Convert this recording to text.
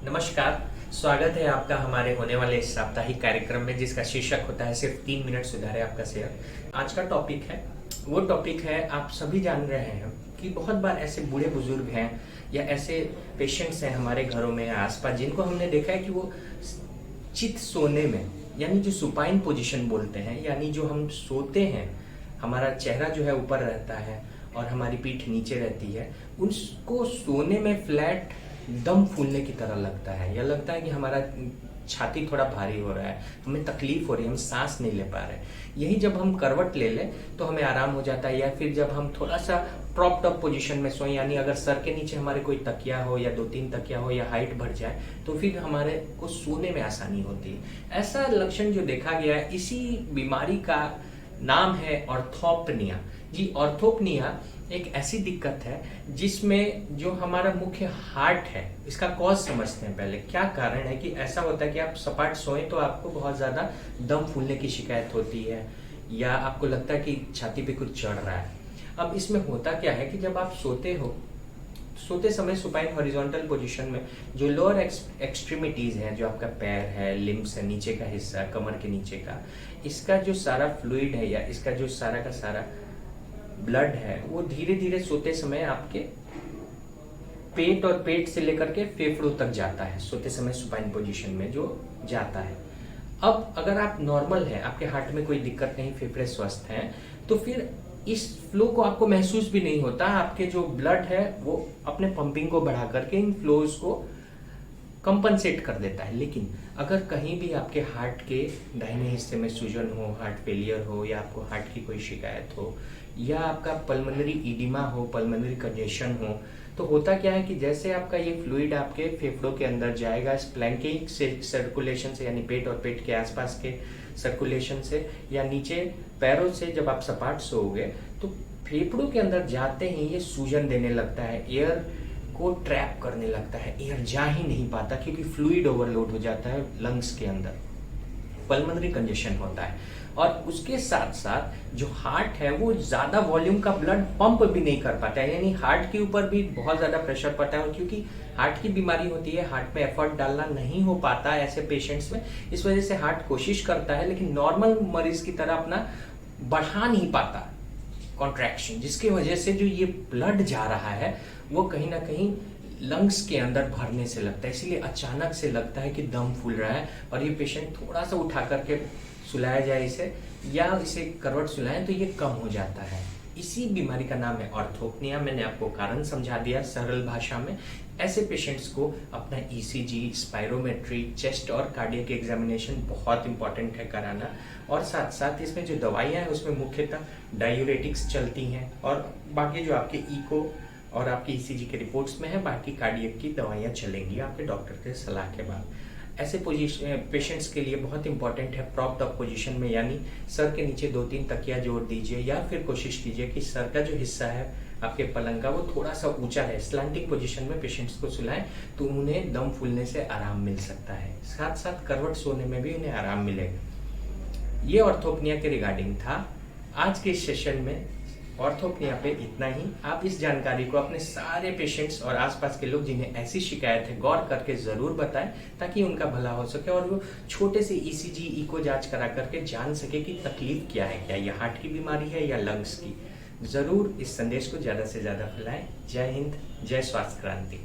नमस्कार। स्वागत है आपका हमारे होने वाले इस साप्ताहिक कार्यक्रम में, जिसका शीर्षक होता है सिर्फ 3 मिनट सुधारे आपका सेहत। आज का टॉपिक है, वो टॉपिक है, आप सभी जान रहे हैं कि बहुत बार ऐसे बूढ़े बुजुर्ग हैं या ऐसे पेशेंट्स हैं हमारे घरों में या आसपास, जिनको हमने देखा है कि वो चित सोने में, यानी जो सुपाइन पोजीशन बोलते हैं, यानी जो हम सोते हैं, हमारा चेहरा जो है ऊपर रहता है और हमारी पीठ नीचे रहती है, उसको सोने में फ्लैट दम फूलने की तरह लगता है, या लगता है कि हमारा छाती थोड़ा भारी हो रहा है, हमें तकलीफ हो रही है, हम सांस नहीं ले पा रहे। यही जब हम करवट ले लें तो हमें आराम हो जाता है, या फिर जब हम थोड़ा सा प्रॉप्ड अप पोजीशन में सोएं, यानी अगर सर के नीचे हमारे कोई तकिया हो या 2-3 तकिया हो या हाइट बढ़ जाए, तो फिर हमारे को सोने में आसानी होती है। ऐसा लक्षण जो देखा गया है, इसी बीमारी का नाम है ऑर्थोपनिया। जी, ऑर्थोपनिया एक ऐसी दिक्कत है जिसमें जो हमारा मुख्य हार्ट है, इसका कॉज समझते हैं। पहले क्या कारण है कि ऐसा होता है कि आप सपाट सोएं तो आपको बहुत ज्यादा दम फूलने की शिकायत होती है, या आपको लगता है कि छाती पे कुछ चढ़ रहा है। अब इसमें होता क्या है कि जब आप सोते समय सुपाइन हॉरिजॉन्टल पोजीशन में जो लोअर एक्सट्रीमिटीज हैं, जो आपका पैर है, लिम्स है, नीचे का हिस्सा, कमर के नीचे का, इसका जो सारा फ्लूइड है या इसका जो सारा का सारा ब्लड है, वो धीरे धीरे सोते समय आपके पेट और पेट से लेकर के फेफड़ों तक जाता है, सोते समय सुपाइन पोजीशन में जो जाता है। अब अगर आप नॉर्मल है, आपके हार्ट में कोई दिक्कत नहीं, फेफड़े स्वस्थ हैं, तो फिर इस फ्लो को आपको महसूस भी नहीं होता। आपके जो ब्लड है वो अपने पंपिंग को बढ़ा करके इन फ्लोज को कंपनसेट कर देता है। लेकिन अगर कहीं भी आपके हार्ट के दाहिने हिस्से में सूजन हो, हार्ट फेलियर हो, या आपको हार्ट की कोई शिकायत हो, या आपका पल्मोनरी इडिमा हो, पल्मोनरी कंजेशन हो, तो होता क्या है कि जैसे आपका ये फ्लूइड आपके फेफड़ों के अंदर जाएगा, स्प्लैंकिंग से, सर्कुलेशन से, यानी पेट और पेट के आसपास के सर्कुलेशन से, या नीचे पैरों से, जब आप सपाट सोओगे तो फेफड़ों के अंदर जाते ही ये सूजन देने लगता है, एयर को ट्रैप करने लगता है, एयर जा ही नहीं पाता क्योंकि फ्लूइड ओवरलोड हो जाता है लंग्स के अंदर, पल्मोनरी कंजेशन होता है। और उसके साथ साथ जो हार्ट है वो ज्यादा वॉल्यूम का ब्लड पंप भी नहीं कर पाता है, यानी हार्ट के ऊपर भी बहुत ज्यादा प्रेशर पड़ता है। और क्योंकि हार्ट की बीमारी होती है, हार्ट में एफर्ट डालना नहीं हो पाता ऐसे पेशेंट्स में, इस वजह से हार्ट कोशिश करता है लेकिन नॉर्मल मरीज की तरह अपना बढ़ा नहीं पाता कॉन्ट्रैक्शन, जिसकी वजह से जो ये ब्लड जा रहा है वो कहीं ना कहीं लंग्स के अंदर भरने से लगता है, इसलिए अचानक से लगता है कि दम फूल रहा है। और ये पेशेंट थोड़ा सा उठा करके सुलाया जाए इसे, या इसे करवट सुलाएं, तो ये कम हो जाता है। इसी बीमारी का नाम है ऑर्थोपनिया। मैंने आपको कारण समझा दिया सरल भाषा में। ऐसे पेशेंट्स को अपना ईसीजी, स्पायरोमेट्री, चेस्ट और कार्डियक एग्जामिनेशन बहुत इंपॉर्टेंट है कराना। और साथ साथ इसमें जो दवाइयां हैं उसमें मुख्यतः डायूरेटिक्स चलती हैं, और बाकी जो आपके इको और आपकी ईसीजी के रिपोर्ट्स में है, बाकी कार्डियक की दवाइयां चलेंगी आपके डॉक्टर के सलाह के बाद। ऐसे पेशेंट्स के लिए बहुत इंपॉर्टेंट है प्रॉप्ड अप पोजीशन में, यानी सर के नीचे 2-3 तकिया जोड़ दीजिए, या फिर कोशिश कीजिए कि सर का जो हिस्सा है आपके पलंग का वो थोड़ा सा ऊंचा है। स्लैंटिंग पोजीशन में पेशेंट्स को सुलाएं तो उन्हें दम फूलने से आराम मिल सकता है, साथ साथ करवट सोने में भी उन्हें आराम मिलेगा। ये ऑर्थोपनिया के रिगार्डिंग था। आज के सेशन में ऑर्थोपनिया पे इतना ही। आप इस जानकारी को अपने सारे पेशेंट्स और आसपास के लोग जिन्हें ऐसी शिकायत है गौर करके जरूर बताएं, ताकि उनका भला हो सके और वो छोटे से ईसीजी, इको जांच करा करके जान सके कि तकलीफ क्या है, क्या ये हार्ट की बीमारी है या लंग्स की। जरूर इस संदेश को ज्यादा से ज्यादा फैलाएं। जय हिंद, जय स्वास्थ्य क्रांति।